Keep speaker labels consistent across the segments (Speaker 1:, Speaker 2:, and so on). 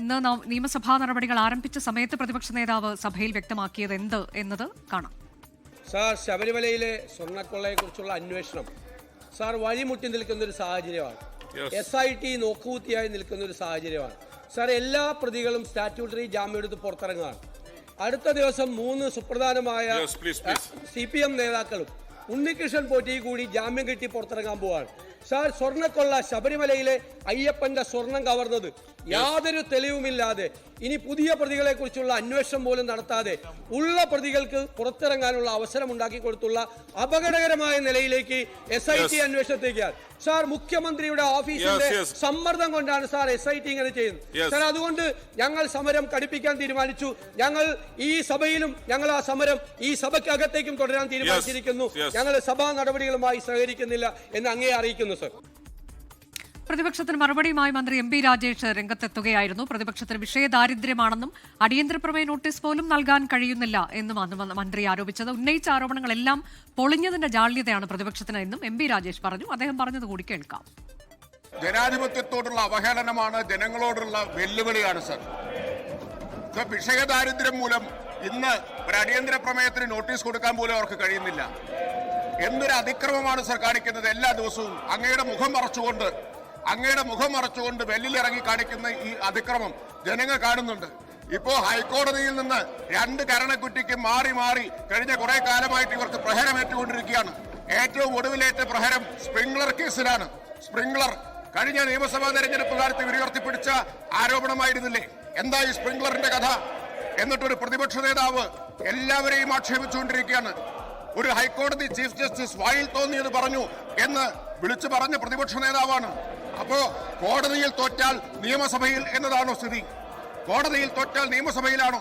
Speaker 1: ഇന്ന് നിയമസഭാ നടപടികൾ ആരംഭിച്ച സമയത്ത് പ്രതിപക്ഷ നേതാവ് സഭയിൽ വ്യക്തമാക്കിയത് എന്ത് എന്നത് കാണാം.
Speaker 2: സാർ, ശബരിമലയിലെ സ്വർണ്ണക്കൊള്ളയെക്കുറിച്ചുള്ള അന്വേഷണം സാർ വഴിമുട്ടി നിൽക്കുന്ന ഒരു സാഹചര്യമാണ്. SIT നോക്കുകുത്തിയായി നിൽക്കുന്ന ഒരു സാഹചര്യമാണ്. സാർ, എല്ലാ പ്രതികളും സ്റ്റാറ്റ്യൂട്ടറി ജാമ്യം എടുത്ത് പുറത്തിറങ്ങുകയാണ്. അടുത്ത ദിവസം 3 സുപ്രധാനമായ CPM നേതാക്കളും ഉണ്ണികൃഷ്ണൻ പോറ്റി കൂടി ജാമ്യം കിട്ടി പുറത്തിറങ്ങാൻ പോവാണ്. സാർ, സ്വർണ്ണക്കൊള്ള ശബരിമലയിലെ അയ്യപ്പന്റെ സ്വർണം കവർന്നത് യാതൊരു തെളിവുമില്ലാതെ ഇനി പുതിയ പ്രതികളെ കുറിച്ചുള്ള അന്വേഷണം പോലും നടത്താതെ ഉള്ള പ്രതികൾക്ക് പുറത്തിറങ്ങാനുള്ള അവസരം ഉണ്ടാക്കി കൊടുത്തുള്ള അപകടകരമായ നിലയിലേക്ക് SIT അന്വേഷണത്തേക്കാണ്. സാർ, മുഖ്യമന്ത്രിയുടെ ഓഫീസിന്റെ സമ്മർദ്ദം കൊണ്ടാണ് സാർ SIT ഇങ്ങനെ ചെയ്യുന്നത്. സാർ, അതുകൊണ്ട് ഞങ്ങൾ സമരം കടുപ്പിക്കാൻ തീരുമാനിച്ചു. ഞങ്ങൾ ഈ സഭയിലും ഞങ്ങൾ ആ സമരം ഈ സഭയ്ക്കകത്തേക്കും തുടരാൻ തീരുമാനിച്ചിരിക്കുന്നു. ഞങ്ങൾ സഭാ നടപടികളുമായി സഹകരിക്കുന്നില്ല എന്ന് അങ്ങേ അറിയിക്കുന്നു. സാർ,
Speaker 1: പ്രതിപക്ഷത്തിന് മറുപടിയുമായി മന്ത്രി MP രാജേഷ് രംഗത്തെത്തുകയായിരുന്നു. പ്രതിപക്ഷത്തിന് വിഷയദാരിദ്ര്യമാണെന്നും അടിയന്തര പ്രമേയ നോട്ടീസ് പോലും നൽകാൻ കഴിയുന്നില്ല എന്നും മന്ത്രി ആരോപിച്ചത്. ഉന്നയിച്ച ആരോപണങ്ങളെല്ലാം പൊളിഞ്ഞതിന്റെ ജാള്യതയാണ് പ്രതിപക്ഷത്തിന് എന്നും MP രാജേഷ് പറഞ്ഞു. അദ്ദേഹം പറഞ്ഞത് കൂടി കേൾക്കാം.
Speaker 3: ജനാധിപത്യത്തോടുള്ള അവഹേളനമാണ്, ജനങ്ങളോടുള്ള വെല്ലുവിളിയാണ്. സർ, വിഷയദാരിദ്ര്യം മൂലം ഇന്ന് ഒരു അടിയന്തര പ്രമേയത്തിന് നോട്ടീസ് കൊടുക്കാൻ പോലും അവർക്ക് കഴിയുന്നില്ല. എന്തൊരു അതിക്രമമാണ് സർ കാണിക്കുന്നത്. എല്ലാ ദിവസവും അങ്ങയുടെ മുഖം മറച്ചുകൊണ്ട് വെല്ലിലിറങ്ങി കാണിക്കുന്ന ഈ അതിക്രമം ജനങ്ങൾ കാണുന്നുണ്ട്. ഇപ്പോ ഹൈക്കോടതിയിൽ നിന്ന് 2 കരണക്കുറ്റിക്ക് മാറി കഴിഞ്ഞ കുറെ കാലമായിട്ട് ഇവർക്ക് പ്രഹരമേറ്റുകൊണ്ടിരിക്കുകയാണ്. ഏറ്റവും ഒടുവിലേറ്റ പ്രഹരം സ്പ്രിംഗ്ലർ കേസിലാണ്. സ്പ്രിംഗ്ലർ കഴിഞ്ഞ നിയമസഭാ തെരഞ്ഞെടുപ്പ് കാലത്ത് ഉയർത്തിപ്പിടിച്ച ആരോപണമായിരുന്നില്ലേ? എന്താ ഈ സ്പ്രിംഗ്ലറിന്റെ കഥ? എന്നിട്ടൊരു പ്രതിപക്ഷ നേതാവ് എല്ലാവരെയും ആക്ഷേപിച്ചുകൊണ്ടിരിക്കുകയാണ്. ഒരു ഹൈക്കോടതി ചീഫ് ജസ്റ്റിസ് വായിൽ തോന്നിയത് പറഞ്ഞു എന്ന് വിളിച്ചു പറഞ്ഞ പ്രതിപക്ഷ നേതാവാണ്. അപ്പോ കോടതിയിൽ തോറ്റാൽ നിയമസഭയിൽ എന്നതാണോ സ്ഥിതി? കോടതിയിൽ തോറ്റാൽ നിയമസഭയിലാണോ?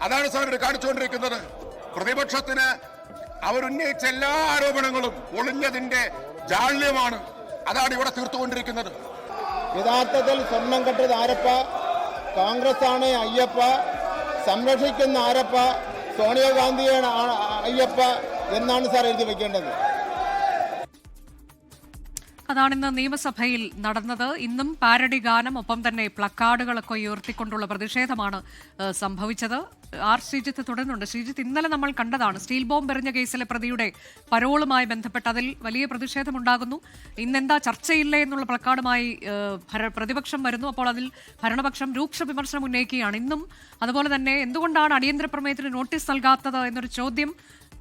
Speaker 3: അതാണ് സാർ കാണിച്ചുകൊണ്ടിരിക്കുന്നത്. പ്രതിപക്ഷത്തിന് അവരുന്നയിച്ച എല്ലാ ആരോപണങ്ങളും ഒളിഞ്ഞതിന്റെ ജാള്യമാണ്. അതാണ് ഇവിടെ തീർത്തുകൊണ്ടിരിക്കുന്നത്.
Speaker 4: യഥാർത്ഥത്തിൽ സ്വർണം കെട്ടത് ആരപ്പ? കോൺഗ്രസ് ആണ് അയ്യപ്പ. സംരക്ഷിക്കുന്ന ആരപ്പ? സോണിയാഗാന്ധിയാണ് അയ്യപ്പ എന്നാണ് സാർ എഴുതി വെക്കേണ്ടത്.
Speaker 1: അതാണിന്ന് നിയമസഭയിൽ നടന്നത്. ഇന്നും പാരഡി ഗാനം, ഒപ്പം തന്നെ പ്ലക്കാർഡുകളൊക്കെ ഉയർത്തിക്കൊണ്ടുള്ള പ്രതിഷേധമാണ് സംഭവിച്ചത്. ശ്രീജിത്ത് തുടരുന്നുണ്ട്. ശ്രീജിത്ത്, ഇന്നലെ നമ്മൾ കണ്ടതാണ് സ്റ്റീൽ ബോംബ് എറിഞ്ഞ കേസിലെ പ്രതിയുടെ പരോളുമായി ബന്ധപ്പെട്ട് അതിൽ വലിയ പ്രതിഷേധമുണ്ടാകുന്നു. ഇന്നെന്താ ചർച്ചയില്ലേ എന്നുള്ള പ്ലക്കാർഡുമായി പ്രതിപക്ഷം വരുന്നു. അപ്പോൾ അതിൽ ഭരണപക്ഷം രൂക്ഷ വിമർശനം ഉന്നയിക്കുകയാണ്. ഇന്നും അതുപോലെ തന്നെ എന്തുകൊണ്ടാണ് അടിയന്തര പ്രമേയത്തിന് നോട്ടീസ് നൽകാത്തത് എന്നൊരു ചോദ്യം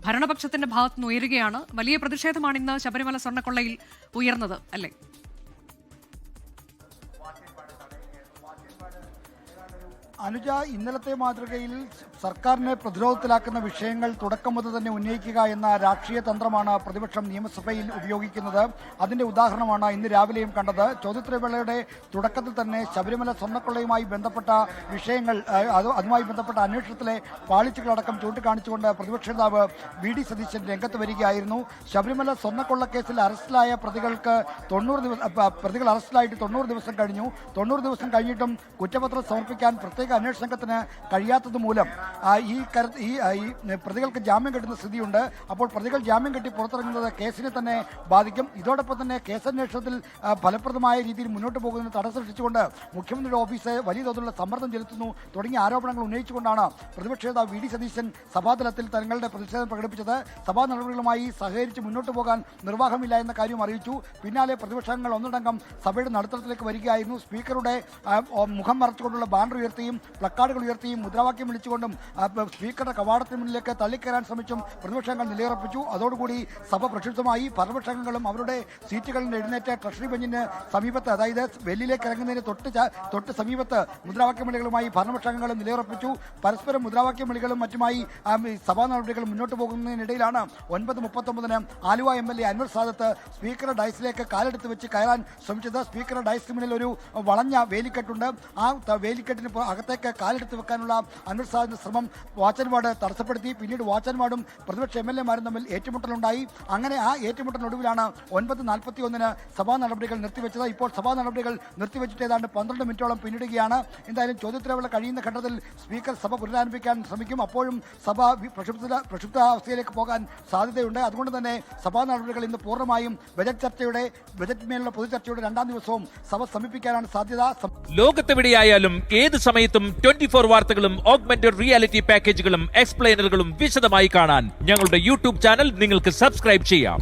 Speaker 1: ഭരണപക്ഷത്തിന്റെ ഭാഗത്തുനിന്ന് ഉയരുകയാണ്. വലിയ പ്രതിഷേധമാണ് ഇന്ന് ശബരിമല സ്വർണ്ണക്കൊള്ളയിൽ ഉയർന്നത്, അല്ലേ?
Speaker 5: അനുജ, ഇന്നലത്തെ മാതൃകയിൽ സർക്കാരിനെ പ്രതിരോധത്തിലാക്കുന്ന വിഷയങ്ങൾ തുടക്കം മുതൽ തന്നെ ഉന്നയിക്കുക എന്ന രാഷ്ട്രീയ തന്ത്രമാണ് പ്രതിപക്ഷം നിയമസഭയിൽ ഉപയോഗിക്കുന്നത്. അതിന്റെ ഉദാഹരണമാണ് ഇന്ന് രാവിലെയും കണ്ടത്. ചോദ്യോത്തരവേളയുടെ തുടക്കത്തിൽ തന്നെ ശബരിമല സ്വർണ്ണക്കൊള്ളയുമായി ബന്ധപ്പെട്ട വിഷയങ്ങൾ, അതുമായി ബന്ധപ്പെട്ട അന്വേഷണത്തിലെ പാളിച്ചകളടക്കം ചൂണ്ടിക്കാണിച്ചുകൊണ്ട് പ്രതിപക്ഷ നേതാവ് VD സതീശൻ രംഗത്ത് വരികയായിരുന്നു. ശബരിമല സ്വർണ്ണക്കൊള്ള കേസിൽ അറസ്റ്റിലായ പ്രതികൾ അറസ്റ്റിലായിട്ട് 90 ദിവസം കഴിഞ്ഞു. 90 ദിവസം കഴിഞ്ഞിട്ടും കുറ്റപത്രം സമർപ്പിക്കാൻ പ്രത്യേക അന്വേഷണ സംഘത്തിന് കഴിയാത്തത് മൂലം ഈ പ്രതികൾക്ക് ജാമ്യം കിട്ടുന്ന സ്ഥിതിയുണ്ട്. അപ്പോൾ പ്രതികൾ ജാമ്യം കിട്ടി പുറത്തിറങ്ങുന്നത് കേസിനെ തന്നെ ബാധിക്കും. ഇതോടൊപ്പം തന്നെ കേസന്വേഷണത്തിൽ ഫലപ്രദമായ രീതിയിൽ മുന്നോട്ട് പോകുന്നതിന് തടസ്സം സൃഷ്ടിച്ചുകൊണ്ട് മുഖ്യമന്ത്രിയുടെ ഓഫീസ് വലിയ തോതിലുള്ള സമ്മർദ്ദം ചെലുത്തുന്നു തുടങ്ങിയ ആരോപണങ്ങൾ ഉന്നയിച്ചുകൊണ്ടാണ് പ്രതിപക്ഷ നേതാവ് VD സതീശൻ സഭാതലത്തിൽ തങ്ങളുടെ പ്രതിഷേധം പ്രകടിപ്പിച്ചത്. സഭാ നടപടികളുമായി സഹകരിച്ച് മുന്നോട്ട് പോകാൻ നിർവാഹമില്ല എന്ന കാര്യം അറിയിച്ചു. പിന്നാലെ പ്രതിപക്ഷങ്ങൾ ഒന്നടങ്കം സഭയുടെ നടുത്തളത്തിലേക്ക് വരികയായിരുന്നു. സ്പീക്കറുടെ മുഖം മറച്ചുകൊണ്ടുള്ള ബാനർ ഉയർത്തിയും പ്ലക്കാർഡുകൾ ഉയർത്തിയും മുദ്രാവാക്യം വിളിച്ചുകൊണ്ടും സ്പീക്കറുടെ കവാടത്തിന് മുന്നിലേക്ക് തള്ളിക്കയറാൻ ശ്രമിച്ചും പ്രതിപക്ഷങ്ങൾ നിലയുറപ്പിച്ചു. അതോടുകൂടി സഭ പ്രക്ഷുബ്ധമായി. ഭരണപക്ഷാംഗങ്ങളും അവരുടെ സീറ്റുകളിൽ നിന്ന് എഴുന്നേറ്റ് ട്രഷറി ബെഞ്ചിന് സമീപത്ത്, അതായത് വെല്ലിലേക്ക് ഇറങ്ങുന്നതിന് തൊട്ട് സമീപത്ത് മുദ്രാവാക്യം വിളികളുമായി ഭരണപക്ഷാംഗങ്ങളും നിലയുറപ്പിച്ചു. പരസ്പരം മുദ്രാവാക്യം വിളികളും മറ്റുമായി സഭാ നടപടികൾ മുന്നോട്ട് പോകുന്നതിനിടയിലാണ് 9:39 ആലുവ MLA അൻവർ സാദത്ത് സ്പീക്കറുടെ ഡയസിലേക്ക് കാലെടുത്ത് വെച്ച് കയറാൻ ശ്രമിച്ചത്. സ്പീക്കറുടെ ഡയസിന് മുന്നിൽ ഒരു വളഞ്ഞ വേലിക്കെട്ടുണ്ട്. ആ വേലിക്കെട്ടിന് അകത്തേക്ക് കാലെടുത്ത് വെക്കാനുള്ള അൻവർ സാദിന്റെ ശ്രമം വാച്ചൻവാർഡ് തടസ്സപ്പെടുത്തി. പിന്നീട് വാച്ചൻവാർഡും പ്രതിപക്ഷ MLA-മാരും തമ്മിൽ ഏറ്റുമുട്ടലുണ്ടായി. അങ്ങനെ ആ ഏറ്റുമുട്ടലിനൊടുവിലാണ് 9:41 സഭാ നടപടികൾ നിർത്തിവെച്ചത്. ഇപ്പോൾ സഭാ നടപടികൾ നിർത്തിവെച്ചിട്ട് ഏതാണ്ട് 12 മിനിറ്റോളം പിന്നിടുകയാണ്. എന്തായാലും ചോദ്യോത്തരവേള കഴിയുന്ന ഘട്ടത്തിൽ സ്പീക്കർ സഭ പുനരാരംഭിക്കാൻ ശ്രമിക്കും. അപ്പോഴും സഭ പ്രക്ഷുബ്ധാവസ്ഥയിലേക്ക് പോകാൻ സാധ്യതയുണ്ട്. അതുകൊണ്ട് തന്നെ സഭാ നടപടികൾ ഇന്ന് പൂർണ്ണമായും ബജറ്റ് മേലുള്ള പൊതുചർച്ചയുടെ 2ാം ദിവസവും സഭ സമീപിക്കാനാണ് സാധ്യത.
Speaker 6: ലോകത്തെവിടെയായാലും ഏത് സമയത്തും 24 വാർത്തകളും ഓഗ്മെന്റഡ് റിയാലിറ്റി പാക്കേജുകളും എക്സ്പ്ലെയിനറുകളും വിശദമായി കാണാൻ ഞങ്ങളുടെ യൂട്യൂബ് ചാനൽ നിങ്ങൾക്ക് സബ്സ്ക്രൈബ് ചെയ്യാം.